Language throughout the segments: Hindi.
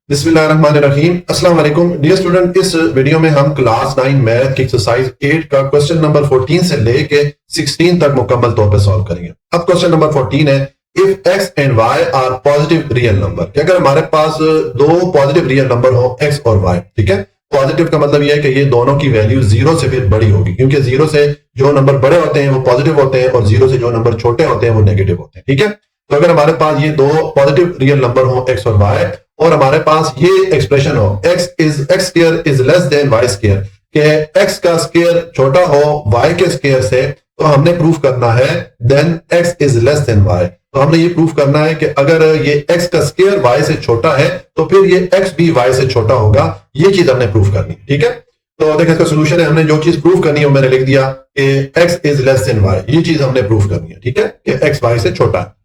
बिस्मिल्लाहिर्रहमानिर्रहीम। अस्सलाम वालेकुम डियर स्टूडेंट, इस वीडियो में हम क्लास 9 मैथ की एक्सरसाइज 8 का क्वेश्चन नंबर 14 से लेके 16 तक मुकम्मल तौर पे सॉल्व करेंगे। अब क्वेश्चन नंबर 14 है, if x and y are positive real number. कि अगर हमारे पास दो पॉजिटिव रियल नंबर हो x और y, ठीक है। पॉजिटिव का मतलब यह है कि ये दोनों की वैल्यू जीरो से फिर बड़ी होगी, क्योंकि जीरो से जो नंबर बड़े होते हैं वो पॉजिटिव होते हैं और जीरो से जो नंबर छोटे होते हैं वो नेगेटिव होते हैं, ठीक है। तो अगर हमारे पास ये दो पॉजिटिव रियल नंबर हो x और y और हमारे पास ये एक्सप्रेशन हो x square is less than y square, कि x का स्क्वायर छोटा हो y के स्क्वायर से, तो हमने प्रूफ करना है then x is less than y। तो हमने ये प्रूफ करना है कि अगर ये x का स्क्वायर y से छोटा है तो फिर ये x भी y से छोटा होगा। ये चीज हमने प्रूफ करनी है, ठीक है। तो देखिए इसका सोल्यूशन है, हमने जो चीज प्रूफ करनी है वो मैंने लिख दिया कि x is less than y। ये चीज हमने प्रूफ करनी है, ठीक है, कि x y से छोटा है।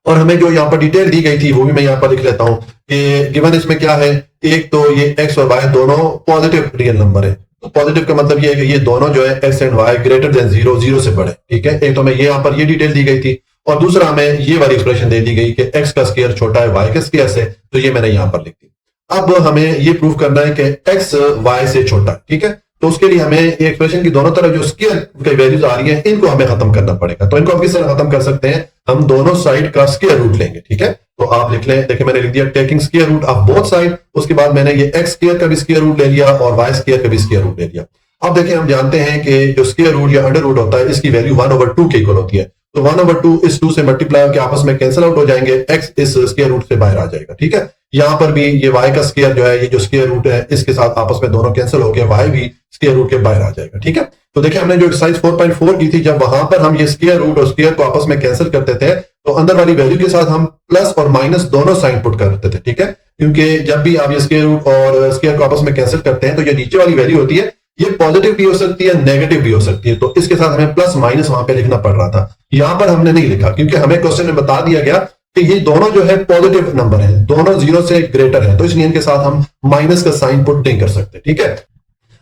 और हमें जो यहाँ पर डिटेल दी गई थी वो भी मैं यहाँ पर लिख लेता हूं कि गिवन इसमें क्या है। एक तो ये x और y दोनों पॉजिटिव रियल नंबर है। तो पॉजिटिव का मतलब ये है कि ये दोनों जो है x and y greater than zero, zero से बड़े, ठीक है। एक तो मैं ये यहाँ पर ये डिटेल दी गई थी और दूसरा हमें ये वाली एक्सप्रेशन दे दी गई कि x का स्क्वायर छोटा है y के स्क्वायर से, तो ये मैंने यहाँ पर लिख दी। अब हमें ये प्रूव करना है कि x y से छोटा, ठीक है। तो उसके लिए हमें एक्सप्रेशन की दोनों तरफ जो स्क्वायर की वैल्यूज आ रही है इनको हमें खत्म करना पड़ेगा। तो इनको हम किस तरह खत्म कर सकते हैं, हम दोनों साइड का स्क्वायर रूट लेंगे, ठीक है। तो आप लिख लें, देखिए मैंने लिख दिया taking square root of both side. उसके बाद मैंने ये x स्क्वायर का भी स्क्वायर रूट ले लिया और y स्क्वायर का भी स्क्वायर रूट ले लिया। अब देखिए हम जानते हैं कि जो स्क्वायर रूट या अंडर रूट होता है इसकी वैल्यू 1/2 के इक्वल होती है। तो 1/2 इस 2 से मल्टीप्लाई होकर आपस में कैंसिल आउट हो जाएंगे, x इस स्क्वायर रूट से बाहर आ जाएगा, ठीक है। यहाँ पर भी ये y का स्क्वायर जो है, ये जो स्क्वायर रूट है इसके साथ आपस में दोनों कैंसिल हो गया, y भी स्क्वायर रूट के बाहर आ जाएगा, ठीक है। तो देखिए हमने जो एक्सरसाइज 4.4 की थी, जब वहां पर हम ये स्क्वायर रूट और स्क्वायर को आपस में कैंसिल करते थे तो अंदर वाली वैल्यू के साथ हम प्लस और माइनस दोनों साइन पुट करते थे, ठीक है। क्योंकि जब भी आप ये स्क्वायर रूट और स्क्वायर को आपस में कैंसिल करते हैं तो ये नीचे वाली वैल्यू होती है ये पॉजिटिव भी हो सकती है, नेगेटिव भी हो सकती है। तो इसके साथ हमें प्लस माइनस वहां पे लिखना पड़ रहा था, यहां पर हमने नहीं लिखा क्योंकि हमें क्वेश्चन में बता दिया गया कि ये दोनों जो है पॉजिटिव नंबर हैं, दोनों जीरो से ग्रेटर हैं, तो इसलिए इनके साथ हम माइनस का साइन पुट नहीं कर सकते, ठीक है।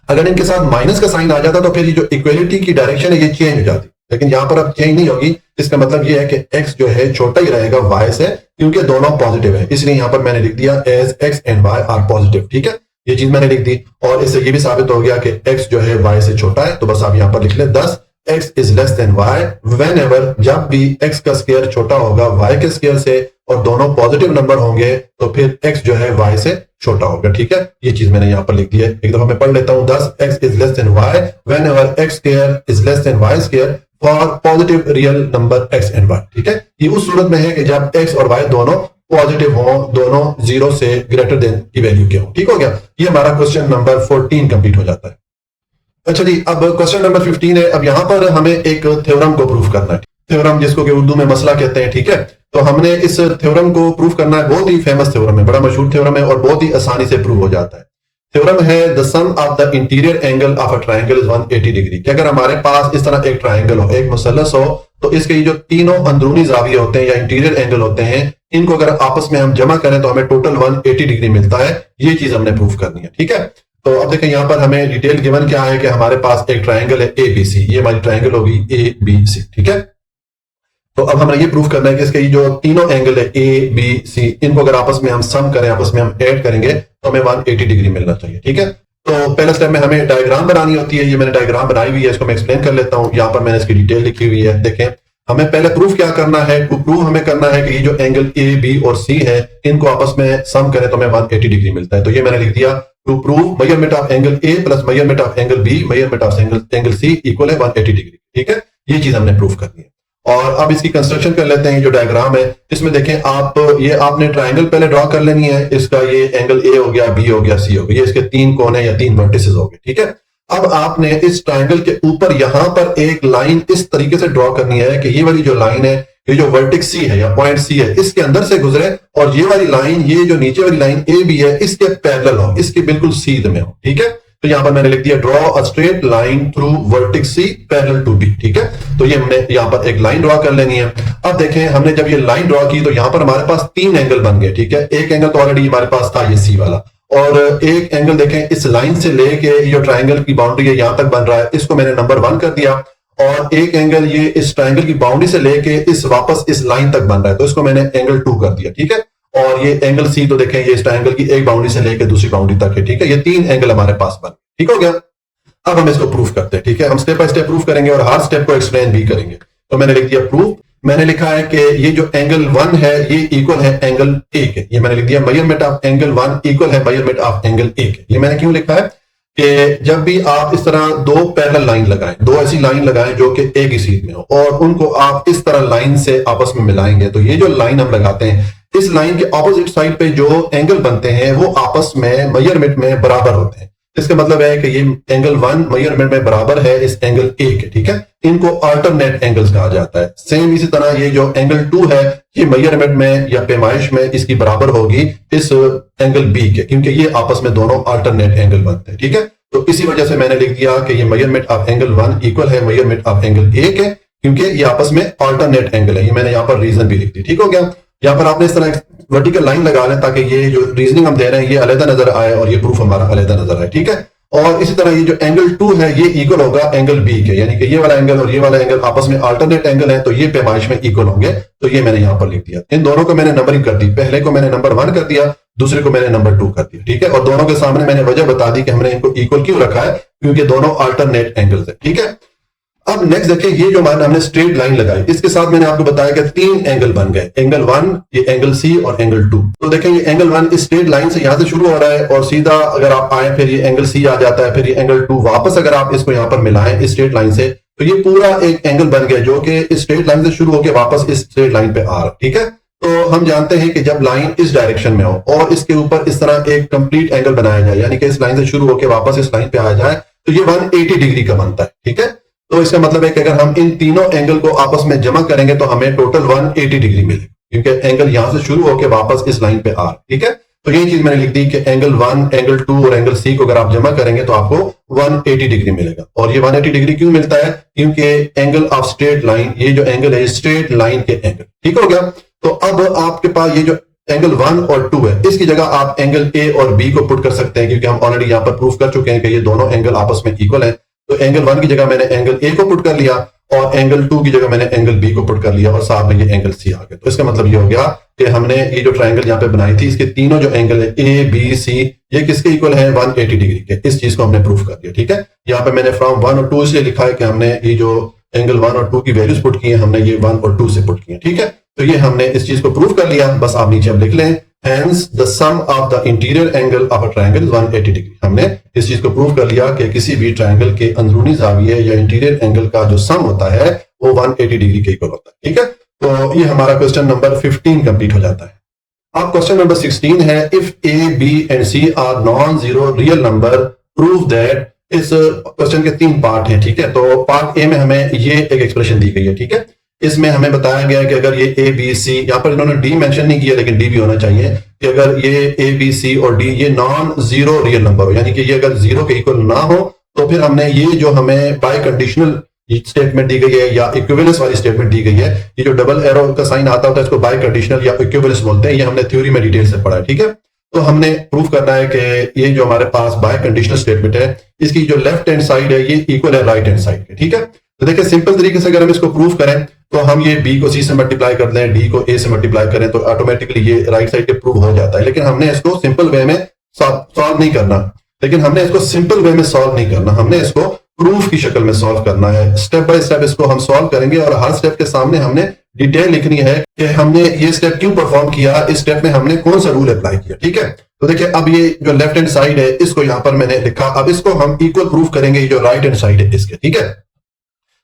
अगर इनके साथ माइनस का साइन आ जाता तो फिर ये जो इक्वलिटी की डायरेक्शन है ये चेंज हो जाती, लेकिन यहां पर अब चेंज नहीं होगी। इसका मतलब ये है कि x जो है छोटा ही रहेगा y से, क्योंकि दोनों पॉजिटिव है। इसलिए यहां पर मैंने लिख दिया as x and y are positive, ठीक है। ये चीज मैंने लिख दी और इससे ये भी साबित हो गया कि x जो है y से छोटा है। तो बस आप यहां पर लिख लें 10 x is less than y whenever, जब भी x का स्क्वायर छोटा होगा y के स्क्वायर से और दोनों पॉजिटिव नंबर होंगे तो फिर x जो है y से छोटा होगा, ठीक है। ये चीज मैंने यहां पर लिख दी है, एक दफा मैं पढ़ लेता हूं। 10 x is less than y whenever x square is less than y square for positive real number x and y, ठीक है। ये उस सूरत में है कि जब x और y दोनों पॉजिटिव हो, दोनों जीरो से ग्रेटर देन की वैल्यू के हो, ठीक हो गया। ये हमारा क्वेश्चन नंबर 14 कंप्लीट हो जाता है। अच्छा जी, अब क्वेश्चन नंबर 15 है। अब यहां पर हमें एक थ्योरम को प्रूफ करना है, थ्योरम जिसको कि उर्दू में मसला कहते हैं, ठीक है। तो हमने इस थ्योरम को प्रूफ करना है, बहुत ही फेमस थ्योरम है, बड़ा मशहूर थ्योरम है और बहुत ही आसानी से प्रूव हो जाता है। थ्योरम है the sum of the interior angle of a triangle is 180 degree. कि अगर हमारे पास इस तरह एक ट्रायंगल हो, एक मुसल्लस हो, तो इसके ये जो तीनों अंदरूनी जाविये होते हैं या इंटीरियर एंगल होते हैं, इनको अगर आपस में हम जमा करें तो हमें टोटल 180 डिग्री मिलता है। ये चीज हमने प्रूफ करनी है, ठीक है। तो अब देखें यहाँ पर हमें डिटेल गिवन क्या है कि हमारे पास एक ट्रायंगल है ABC, ये हमारी ट्रायंगल होगी ABC, ठीक है। तो अब हमें ये प्रूफ करना है कि इसके जो तीनों एंगल है ABC, इनको अगर आपस में हम सम करें, आपस में हम ऐड करेंगे तो हमें 180 डिग्री मिलना चाहिए, ठीक है। तो पहले स्टेप में हमें डायग्राम बनानी होती है, ये मैंने डायग्राम बनाई हुई है, इसको मैं एक्सप्लेन कर लेता हूं। यहाँ पर मैंने इसकी डिटेल लिखी हुई है, देखें। हमें पहले प्रूफ क्या करना है, प्रूफ हमें करना है कि ये जो एंगल A, B और C है इनको आपस में सम करें तो हमें 180 डिग्री मिलता है। तो ये मैंने लिख दिया to prove measurement of angle A plus measurement of angle B measurement of angle C equal है 180 डिग्री, ठीक है। ये चीज हमने प्रूफ करनी है। और अब इसकी कंस्ट्रक्शन कर लेते हैं। जो डायग्राम है इसमें देखें आप, ये आपने ट्रायंगल पहले ड्रॉ कर लेनी है। इसका ये एंगल A हो गया, B हो गया, C हो गया, ये इसके 3 कोने या 3 वर्टिसेस हो गए, ठीक है। अब आपने इस ट्रायंगल के ऊपर यहां पर एक लाइन इस तरीके से ड्रॉ करनी है कि ये वाली जो लाइन है, ये जो वर्टेक्स C है या पॉइंट C है, इसके अंदर से गुजरे और ये वाली लाइन, ये जो नीचे वाली लाइन AB है, इसके पैरेलल हो, इसके बिल्कुल सीध में हो, ठीक है। तो यहां पर मैंने लिख दिया draw a straight line through vertex C parallel to B, ठीक है। तो ये हमने यहां पर एक लाइन ड्रॉ कर लेनी है। अब देखें हमने जब ये लाइन ड्रॉ की तो यहां पर हमारे पास 3 एंगल बन गए, ठीक है। एक एंगल तो ऑलरेडी हमारे पास था, ये C वाला, और एक एंगल देखें इस लाइन से लेके ये ट्रायंगल की बाउंड्री है यहां तक बन रहा है, इसको मैंने नंबर 1 कर दिया। और एक एंगल ये इस ट्रायंगल की बाउंड्री से लेके इस वापस इस लाइन तक बन रहा है, तो इसको मैंने एंगल 2 कर दिया, ठीक है। और ये एंगल सी तो देखें ये इस ट्रायंगल की एक बाउंड्री से लेकर दूसरी बाउंड्री तक है, ठीक है। ये 3 एंगल हमारे पास बन, ठीक हो गया। अब हम इसको प्रूफ करते हैं, ठीक है। हम स्टेप बाय स्टेप प्रूफ करेंगे और हर स्टेप को एक्सप्लेन भी करेंगे। तो मैंने लिख दिया प्रूफ। मैंने लिखा है कि ये जो एंगल 1 है ये इक्वल है एंगल ए के। ये मैंने लिख दिया मेजरमेंट ऑफ एंगल 1 इक्वल है मेजरमेंट ऑफ एंगल ए के। ये मैंने क्यों लिखा है कि जब भी आप इस तरह दो पैरेलल लाइन लगाएं, दो ऐसी लाइन लगाएं जो कि एक ही सीध में हो, और उनको आप इस तरह लाइन से आपस में मिलाएंगे, तो ये जो लाइन हम लगाते हैं इस लाइन के ऑपोजिट साइड पे जो एंगल बनते हैं वो आपस में मेजरमेंट में बराबर होते हैं। इसका मतलब है कि ये एंगल 1 मेजरमेंट में बराबर है इस एंगल ए के, ठीक है। इनको अल्टरनेट एंगल्स कहा जाता है। सेम इसी तरह ये जो एंगल 2 है ये मेजरमेंट में या पैमाइश में इसकी बराबर होगी इस एंगल बी के, क्योंकि ये आपस में दोनों अल्टरनेट एंगल बनते हैं, ठीक है। तो इसी वजह से मैंने लिख दिया कि ये मेजरमेंट ऑफ एंगल 1 इक्वल है मेजरमेंट ऑफ एंगल ए के, क्योंकि ये आपस में अल्टरनेट एंगल है। ये मैंने यहाँ पर रीजन भी लिख दी, ठीक हो गया। यहाँ पर आपने इस तरह वर्टिकल लाइन लगा लें ताकि ये जो रीजनिंग हम दे रहे हैं ये अलग नजर आए और ये प्रूफ हमारा अलग नजर आए, ठीक है। और इसी तरह ये जो एंगल 2 है ये इक्वल होगा एंगल बी के, यानी कि ये वाला एंगल और ये वाला एंगल आपस में अल्टरनेट एंगल है, तो ये पैमाइश में इक्वल होंगे। तो ये मैंने यहाँ पर लिख दिया। इन दोनों को मैंने नंबरिंग कर दी, पहले को मैंने नंबर 1 कर दिया, दूसरे को मैंने नंबर 2 कर दिया, ठीक है। और दोनों के सामने मैंने वजह बता दी कि हमने इनको इक्वल क्यों रखा है, क्योंकि दोनों अल्टरनेट एंगल्स है, ठीक है। अब नेक्स्ट देखिए, ये जो हमने स्ट्रेट लाइन लगाई इसके साथ मैंने आपको बताया कि 3 एंगल बन गए, एंगल 1, ये एंगल सी और एंगल 2। तो देखें ये एंगल 1 इस स्ट्रेट लाइन से यहां से शुरू हो रहा है और सीधा अगर आप आए फिर ये एंगल सी आ जाता है, फिर ये एंगल 2 वापस अगर आप इसको यहां पर मिलाएं इस स्ट्रेट लाइन से तो ये पूरा एक एंगल बन गया जो कि इस स्ट्रेट लाइन से शुरू होकर वापस इस स्ट्रेट लाइन पे आ रहा, ठीक है। तो हम जानते हैं कि जब लाइन इस डायरेक्शन में हो और इसके ऊपर इस तरह एक कंप्लीट एंगल बनाया जाए, यानी कि इस लाइन से शुरू होकर वापस इस लाइन पे आ जाए, तो ये 180 डिग्री का बनता है, ठीक है। तो इसका मतलब है कि अगर हम इन तीनों एंगल को आपस में जमा करेंगे तो हमें टोटल 180 डिग्री मिलेगी, क्योंकि एंगल यहां से शुरू होकर वापस इस लाइन पे आ, ठीक है। तो यही चीज मैंने लिख दी कि एंगल 1, एंगल 2 और एंगल सी को अगर आप जमा करेंगे तो आपको 180 डिग्री मिलेगा। और ये 180 डिग्री क्यों मिलता है, क्योंकि एंगल ऑफ स्ट्रेट लाइन, ये जो एंगल है स्ट्रेट लाइन के एंगल, ठीक हो गया। तो अब आपके पास ये जो एंगल 1 और 2 है इसकी जगह आप एंगल ए और बी को पुट कर सकते हैं, क्योंकि हम ऑलरेडी यहां पर प्रूफ कर चुके हैं कि ये दोनों एंगल आपस में इक्वल है। तो एंगल 1 की जगह मैंने एंगल ए को पुट कर लिया और एंगल 2 की जगह मैंने एंगल बी को पुट कर लिया और साथ में ये एंगल सी आ गया। तो इसका मतलब ये हो गया कि हमने ये जो ट्रायंगल यहाँ पे बनाई थी इसके तीनों जो एंगल है ए बी सी ये किसके इक्वल है, 180 डिग्री के। इस चीज को हमने प्रूफ कर दिया, ठीक है। यहाँ पे मैंने फ्रॉम 1 और 2 से लिखा है कि हमने ये जो एंगल 1 और 2 की वैल्यूज पुट की है हमने ये 1 और 2 से पुट की है, ठीक है। तो ये हमने इस चीज को प्रूफ कर लिया। बस आप नीचे अब लिख लें hence the sum of the interior angle of a triangle is 180 degree. हमने इस चीज को प्रूव कर लिया कि किसी भी ट्रायंगल के अंदरूनी जाविये या इंटीरियर एंगल का जो सम होता है वो 180 डिग्री के इक्वल होता है, ठीक है। तो ये हमारा क्वेश्चन नंबर 15 कंप्लीट हो जाता है। अब क्वेश्चन नंबर 16 है, if A B and C are non zero real number prove that. इस क्वेश्चन के 3 पार्ट हैं, ठीक है। तो पार्ट ए में हमें ये एक एक्सप्रेशन दी गई है, ठीक है। इसमें हमें बताया गया है कि अगर ये ए बी सी, यहाँ पर इन्होंने डी मेंशन नहीं किया लेकिन डी भी होना चाहिए, कि अगर ये ए बी सी और डी ये नॉन जीरो रियल नंबर हो, यानी कि ये अगर जीरो के इक्वल ना हो तो फिर हमने ये जो हमें बाय कंडीशनल स्टेटमेंट दी गई है या इक्विवेलेंस वाली स्टेटमेंट दी गई है, ये जो डबल एरो का साइन आता होता है इसको बाय कंडीशनल या इक्विवेलेंस बोलते हैं। ये हमने थ्योरी में डिटेल से पढ़ा है, ठीक है। तो हमने प्रूफ करना है कि ये जो हमारे पास बाय कंडीशनल स्टेटमेंट है इसकी जो लेफ्ट हैंड साइड है ये इक्वल है राइट हैंड साइड के, ठीक है। तो देखिए सिंपल तरीके से अगर हम इसको प्रूफ करें तो हम ये b को c से मल्टीप्लाई कर दें, d को a से मल्टीप्लाई करें तो ऑटोमेटिकली ये राइट साइड पे प्रूव हो जाता है। लेकिन हमने इसको सिंपल वे में सॉल्व नहीं करना, हमने इसको प्रूफ की शक्ल में सॉल्व करना है। स्टेप बाय स्टेप इसको हम सॉल्व करेंगे और हर स्टेप के सामने हमने डिटेल लिखनी है कि हमने ये स्टेप क्यों परफॉर्म किया, इस स्टेप में हमने कौन सा रूल अप्लाई किया, ठीक है। तो देखिए अब ये जो लेफ्ट हैंड साइड है इसको यहां पर मैंने लिखा, अब इसको हम इक्वल प्रूफ करेंगे ये जो राइट हैंड साइड है इसके, ठीक है।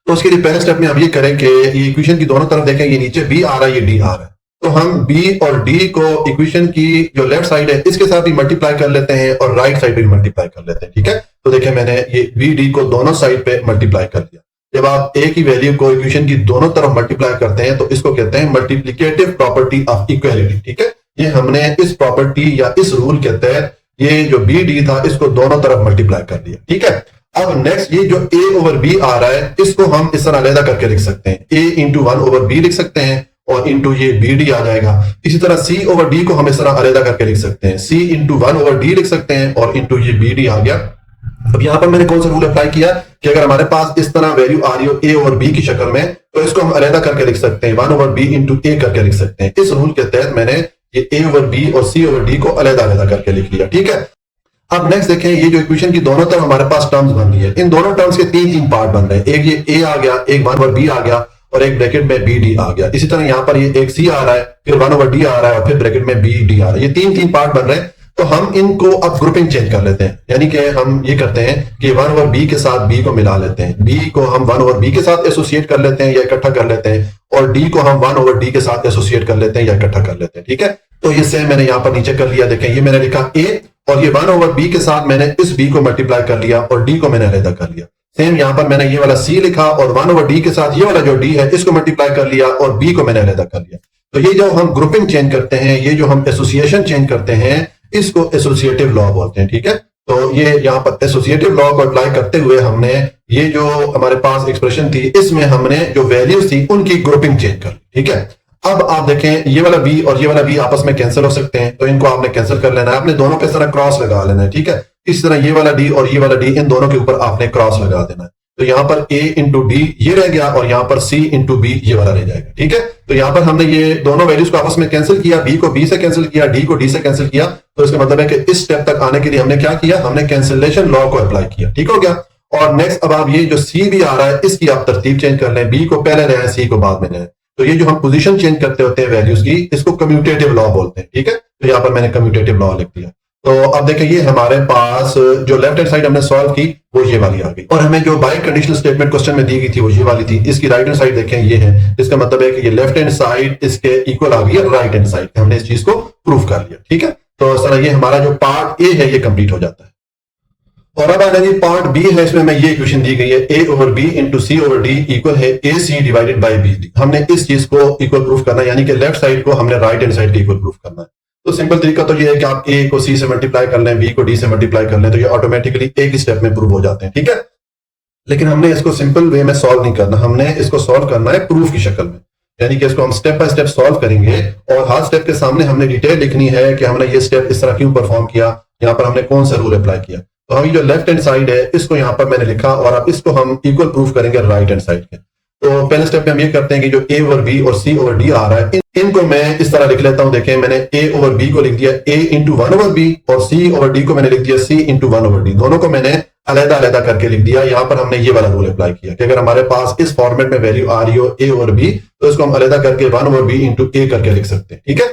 तो उसके लिए पहले स्टेप में हम ये करें कि ये इक्वेशन की दोनों तरफ देखें, ये नीचे b आ रहा है, ये d आ रहा है, तो हम b और d को इक्वेशन की जो लेफ्ट साइड है इसके साथ भी मल्टीप्लाई कर लेते हैं और राइट साइड पे भी मल्टीप्लाई कर लेते हैं, ठीक है। तो देखिए मैंने ये b d को दोनों साइड पे मल्टीप्लाई कर दिया। जब आप a की वैल्यू को इक्वेशन की दोनों तरफ मल्टीप्लाई करते हैं तो इसको कहते हैं मल्टीप्लिकेटिव प्रॉपर्टी ऑफ इक्वालिटी, ठीक है। ये हमने इस प्रॉपर्टी या इस रूल के तहत ये जो b d था इसको दोनों तरफ मल्टीप्लाई कर दिया, ठीक है। अब नेक्स्ट ये जो a ओवर b आ रहा है इसको हम इस तरह अलग करके लिख सकते हैं, a इंटू 1 ओवर b लिख सकते हैं और इंटू ये बी डी आ जाएगा। इसी तरह c ओवर d को हम इस तरह अलग करके लिख सकते हैं, c इंटू 1 ओवर d लिख सकते हैं और इंटू ये बी डी आ गया। अब यहां पर मैंने कौन सा रूल अप्लाई किया कि अगर हमारे पास इस तरह वैल्यू आ रही हो a ओवर b की शक्ल में तो इसको हम अलग करके लिख सकते हैं, 1 ओवर b इंटू a करके लिख सकते हैं। इस रूल के तहत मैंने ये ए ओवर बी और सी ओवर डी को अलग अलग करके लिख लिया। ठीक है, अब नेक्स्ट देखें, ये जो इक्वेशन की दोनों तरफ हमारे पास टर्म्स बन रही है, इन दोनों टर्म्स के तीन तीन पार्ट बन रहे हैं। एक ये ए आ गया, एक 1 ओवर बी आ गया और एक ब्रैकेट में बी डी आ गया। इसी तरह यहां पर ये एक सी आ रहा है, फिर 1 ओवर डी आ रहा है और फिर ब्रैकेट में बी डी आ रहा है। ये तीन तीन पार्ट बन रहे हैं। तो हम इनको अब ग्रुपिंग चेंज कर लेते हैं, यानी कि हम ये करते हैं कि 1 ओवर बी के साथ बी को मिला लेते हैं, बी को हम 1 ओवर बी के साथ एसोसिएट कर लेते हैं या इकट्ठा कर लेते हैं, और डी को हम 1 ओवर डी के साथ एसोसिएट कर लेते हैं या इकट्ठा कर लेते हैं। ठीक है, तो ये सेम मैंने यहां पर नीचे कर लिया। देखें, ये मैंने लिखा ए और ये 1 ओवर बी के साथ मैंने इस बी को मल्टीप्लाई कर लिया और डी को मैंने अलग कर लिया। सेम यहां पर मैंने ये वाला सी लिखा और 1 ओवर डी के साथ ये वाला जो डी है इसको मल्टीप्लाई कर लिया और बी को मैंने अलग कर लिया। तो ये जो हम ग्रुपिंग चेंज करते हैं, ये जो हम एसोसिएशन चेंज करते हैं, इसको एसोसिएटिव लॉ बोलते हैं। ठीक है, तो ये यहाँ पर एसोसिएटिव लॉ को अप्लाई करते हुए हमने ये जो हमारे पास एक्सप्रेशन थी, इसमें हमने जो वैल्यूज थी उनकी ग्रुपिंग चेंज कर ली। ठीक है, अब आप देखें, ये वाला बी और ये वाला बी आपस में कैंसिल हो सकते हैं, तो इनको आपने कैंसिल कर लेना है। आपने दोनों पे इस तरह क्रॉस लगा लेना है। ठीक है, इस तरह ये वाला डी और ये वाला डी, इन दोनों के ऊपर आपने क्रॉस लगा देना है। तो यहां पर a इंटू डी ये रह गया और यहां पर c इंटू बी ये वाला रह जाएगा। ठीक है, तो यहां पर हमने ये दोनों वैल्यूज को आपस में कैंसिल किया, b को b से कैंसिल किया, d को d से कैंसिल किया। तो इसका मतलब है कि इस स्टेप तक आने के लिए हमने क्या किया, हमने कैंसिलेशन लॉ को अप्लाई किया। ठीक हो गया। और नेक्स्ट अब आप ये जो c भी आ रहा है इसकी आप तरतीब चेंज कर लें, b को पहले लें, c को बाद में लें। तो ये जो हम पोजीशन चेंज करते होते हैं वैल्यूज की, इसको कम्यूटेटिव लॉ बोलते हैं। ठीक है, तो यहां पर मैंने कम्यूटेटिव लॉ लिख दिया। तो अब देखें, ये हमारे पास जो लेफ्ट हैंड साइड हमने सॉल्व की वो ये वाली आ गई, और हमें जो बाई कंडीशनल स्टेटमेंट क्वेश्चन में दी गई थी वो ये वाली थी। इसकी राइट हैंड साइड देखें ये है, इसका मतलब है कि ये लेफ्ट हैंड साइड इसके इक्वल आ गई है राइट हैंड साइड। हमने इस चीज को प्रूव कर लिया। ठीक है, तो सर ये हमारा जो पार्ट ए है ये कंप्लीट हो जाता है। और अब आना जी पार्ट बी है, इसमें हमें ये इक्वेशन दी गई है, A over B into C over D equal है A C divided by B D. हमने इस चीज को इक्वल प्रूफ करना है, यानी कि लेफ्ट साइड को हमने राइट हैंड साइड के इक्वल प्रूफ करना है। तो सिंपल तरीका तो ये है कि आप ए को सी से मल्टीप्लाई कर लें, बी को डी से मल्टीप्लाई कर लें, तो ये ऑटोमेटिकली एक ही स्टेप में प्रूव हो जाते हैं। ठीक है, लेकिन हमने इसको सिंपल वे में सॉल्व नहीं करना, हमने इसको सॉल्व करना है प्रूफ की शक्ल में, यानी कि इसको हम स्टेप बाय स्टेप सॉल्व करेंगे और हर स्टेप के सामने हमने डिटेल लिखनी है कि हमने ये स्टेप इस तरह क्यों परफॉर्म किया, यहाँ पर हमने कौन सा रूल अप्लाई किया। तो हम जो लेफ्ट हैंड साइड है इसको यहाँ पर मैंने लिखा और अब इसको हम इक्वल प्रूफ करेंगे राइट हैंड साइड के। तो पहले स्टेप में हम ये करते हैं कि जो ए ओवर बी और सी ओवर डी आ रहा है, इनको मैं इस तरह लिख लेता हूं। देखें, मैंने ए ओवर बी को लिख दिया ए इंटू 1 ओवर बी और सी ओवर डी को मैंने लिख दिया सी इंटू 1 ओवर डी। दोनों को मैंने अलग अलग करके लिख दिया। यहां पर हमने ये वाला रूल अप्लाई किया कि अगर हमारे पास इस फॉर्मेट में वैल्यू आ रही हो ए ओवर बी, तो इसको हम अलग करके 1 ओवर बी इंटू ए करके लिख सकते हैं। ठीक है,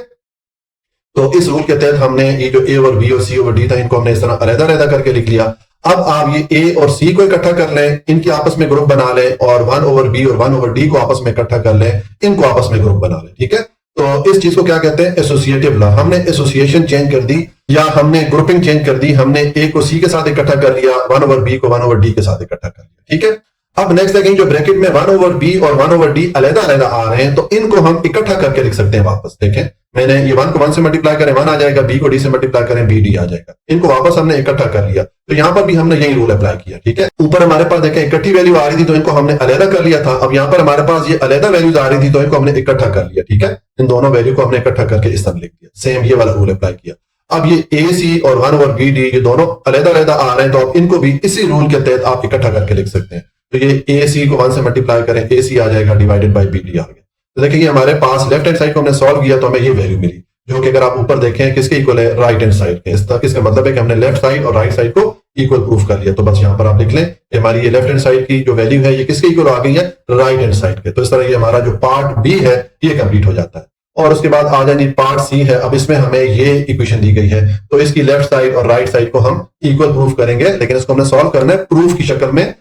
तो इस रूल के तहत हमने ये जो ए ओवर बी और सी ओवर डी था इनको हमने इस तरह अलग अलग करके लिख लिया। अब आप ये ए और सी को इकट्ठा कर लें, इनके आपस में ग्रुप बना लें और 1 ओवर बी और 1 ओवर डी को आपस में इकट्ठा कर लें, इनको आपस में ग्रुप बना लें। ठीक है, तो इस चीज को क्या कहते हैं, एसोसिएटिव लॉ। हमने एसोसिएशन चेंज कर दी या हमने ग्रुपिंग चेंज कर दी, हमने ए को सी के साथ इकट्ठा कर लिया, 1 ओवर बी को 1 ओवर डी के साथ इकट्ठा कर लिया। ठीक है, अब नेक्स्ट देखेंगे जो ब्रैकेट में 1 ओवर बी और 1 ओवर डी अलग अलग आ रहे हैं, तो इनको हम इकट्ठा करके लिख सकते हैं वापस। देखें, मैंने ये 1 को 1 से मल्टीप्लाई करें 1 आ जाएगा, बी को डी से मल्टीप्लाई करें बी डी आ जाएगा। इनको वापस हमने इकट्ठा कर लिया, तो यहां पर भी हमने यही रूल अप्लाई किया। ठीक है, ऊपर हमारे पास देखें इकट्ठी वैल्यू आ रही थी तो इनको हमने अलग कर लिया था। अब यहां पर हमारे पास ये अलग वैल्यूज आ रही थी तो इनको हमने इकट्ठा कर लिया। ठीक है, इन दोनों वैल्यू को हमने इकट्ठा करके इस तरह लिख दिया, सेम ये वाला रूल अप्लाई किया। अब ये ए सी और 1 ओवर बी डी ये दोनों अलग अलग आ रहे हैं, तो आप इनको भी इसी रूल के तहत आप इकट्ठा करके लिख सकते हैं। तो ये ए सी को 1 से मल्टीप्लाई करें, ए सी आ जाएगा डिवाइडेड बाई बी डी आ गया। तो देखिए हमारे पास लेफ्ट हैंड साइड को हमने सॉल्व किया तो हमें ये वैल्यू मिली, जो कि अगर आप ऊपर देखें किसके इक्वल है, राइट हैंड साइड के। इसका मतलब है कि हमने लेफ्ट साइड और राइट साइड को इक्वल प्रूफ कर लिया। तो बस यहाँ पर आप लिख लें कि हमारी ये लेफ्ट हैंड साइड की जो वैल्यू है ये किसके इक्वल आ गई है, राइट हैंड साइड के। तो इस तरह ये हमारा जो पार्ट बी है ये कंप्लीट हो जाता है। और उसके बाद आ जाए पार्ट सी है। अब इसमें हमें ये इक्वेशन दी गई है, तो इसकी लेफ्ट साइड और राइट साइड को हम इक्वल प्रूफ करेंगे, लेकिन इसको हमने सॉल्व करना है प्रूफ की शक्ल में।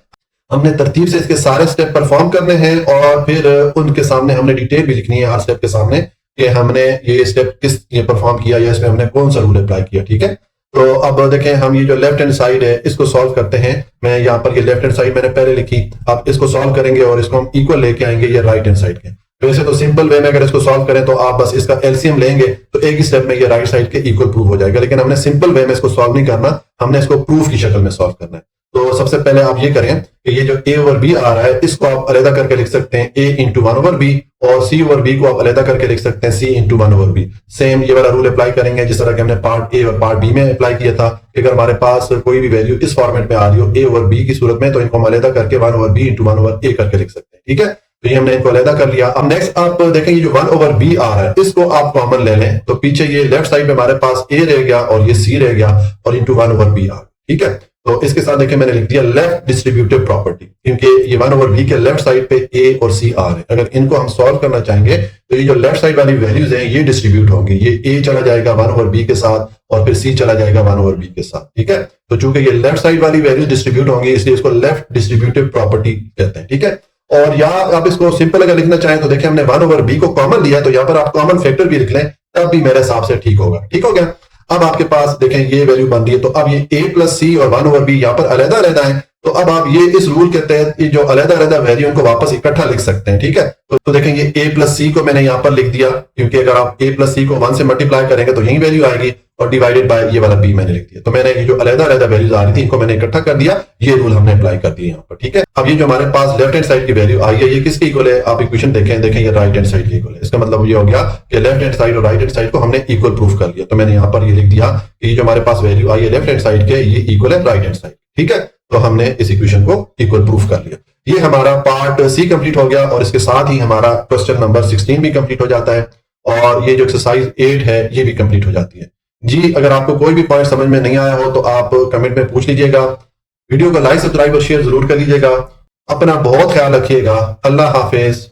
हमने तरतीब से इसके सारे स्टेप परफॉर्म करने हैं और फिर उनके सामने हमने डिटेल भी लिखनी है हर स्टेप के सामने कि हमने ये स्टेप किस ये परफॉर्म किया या इसमें हमने कौन सा रूल अप्लाई किया। ठीक है, तो अब देखें हम ये जो लेफ्ट हैंड साइड है इसको सॉल्व करते हैं। मैं यहाँ पर ये लेफ्ट हैंड साइड मैंने पहले लिखी, अब इसको सॉल्व करेंगे और इसको हम इक्वल लेके आएंगे ये राइट हैंड साइड के। वैसे तो सिंपल वे में अगर इसको सॉल्व करें तो आप बस इसका एलसीएम लेंगे तो एक ही स्टेप में ये राइट साइड के इक्वल प्रूफ हो जाएगा, लेकिन हमने सिंपल वे में इसको सॉल्व नहीं करना, हमने इसको प्रूफ की शक्ल में सॉल्व करना है। तो सबसे पहले आप ये करें कि ये जो ए ओवर बी आ रहा है इसको आप अलग करके लिख सकते हैं ए इंटू 1 ओवर बी, और सी ओवर बी को आप अलग करके लिख सकते हैं सी इंटू 1 ओवर बी। सेम ये वाला रूल अप्लाई करेंगे जिस तरह के हमने पार्ट ए और पार्ट बी में अप्लाई किया था। अगर हमारे पास कोई भी वैल्यू इस फॉर्मेट में आ रही हो ए ओवर बी की सूरत में, तो इनको हम अलग करके 1 ओवर बी इंटू 1 ओवर ए करके लिख सकते हैं। ठीक है, तो ये हमने इनको अलहदा कर लिया। अब नेक्स्ट आप देखें, ये जो 1/b आ रहा है इसको आप कॉमन ले लें, तो पीछे ये लेफ्ट साइड पे हमारे पास a रह गया और ये c रह गया और इंटू 1/b आ गया। ठीक है, तो इसके साथ देखिए मैंने लिख दिया लेफ्ट डिस्ट्रीब्यूटिव प्रॉपर्टी, क्योंकि ये 1/b के लेफ्ट साइड पे a और c आ रहे हैं। अगर इनको हम सॉल्व करना चाहेंगे तो ये जो लेफ्ट साइड वाली वैल्यूज हैं ये डिस्ट्रीब्यूट होंगी, ये a चला जाएगा 1/b के साथ और फिर c चला जाएगा 1/b के साथ। ठीक है, तो चूंकि ये लेफ्ट साइड वाली वैल्यूज डिस्ट्रीब्यूट होंगी इसलिए इसको लेफ्ट डिस्ट्रीब्यूटिव प्रॉपर्टी कहते हैं। ठीक है, और यहाँ आप इसको सिंपल अगर लिखना चाहें तो देखिए हमने 1/b को कॉमन लिया, तो यहाँ पर आप कॉमन फैक्टर भी लिख लें तब भी मेरे हिसाब से ठीक होगा। ठीक हो गया। अब आपके पास देखें ये वैल्यू बन रही है, तो अब ये a प्लस सी और 1/b यहाँ पर अलग अलग है, तो अब आप ये इस रूल के तहत ये जो अलग अलग वैल्यू इनको वापस इकट्ठा लिख सकते हैं। ठीक है, तो देखें ये a प्लस सी को मैंने यहाँ पर लिख दिया, क्योंकि अगर आप a प्लस सी को 1 से मल्टीप्लाई करेंगे तो यही वैल्यू आएगी, और डिवाइडेड बाय ये वाला b मैंने लिख दिया। तो मैंने ये जो अलग अलग वैल्यूज आ रही थी इनको मैंने इकट्ठा कर दिया, ये रूल हमने अप्लाई कर दिया यहाँ पर। ठीक है, अब ये जो हमारे पास लेफ्ट हैंड साइड की वैल्यू आई है ये किसके इक्वल है, आप इक्वेशन देखें ये राइट हैंड साइड के इक्वल है। इसका मतलब ये हो गया कि लेफ्ट हैंड साइड और राइट हैंड साइड को हमने इक्वल प्रूफ कर लिया। तो मैंने यहाँ पर ये लिख दिया कि ये जो हमारे पास वैल्यू आई है लेफ्ट हैंड साइड के ये इक्वल है राइट हैंड साइड। ठीक है, तो हमने इस इक्वेशन को इक्वल प्रूफ कर लिया। ये हमारा पार्ट सी कंप्लीट हो गया और इसके साथ ही हमारा क्वेश्चन नंबर 16 भी कंप्लीट हो जाता है और ये जो एक्सरसाइज 8 है ये भी कंप्लीट हो जाती है। जी, अगर आपको कोई भी पॉइंट समझ में नहीं आया हो तो आप कमेंट में पूछ लीजिएगा। वीडियो को लाइक सब्सक्राइब और शेयर जरूर कर लीजिएगा। अपना बहुत ख्याल रखिएगा। अल्लाह हाफिज।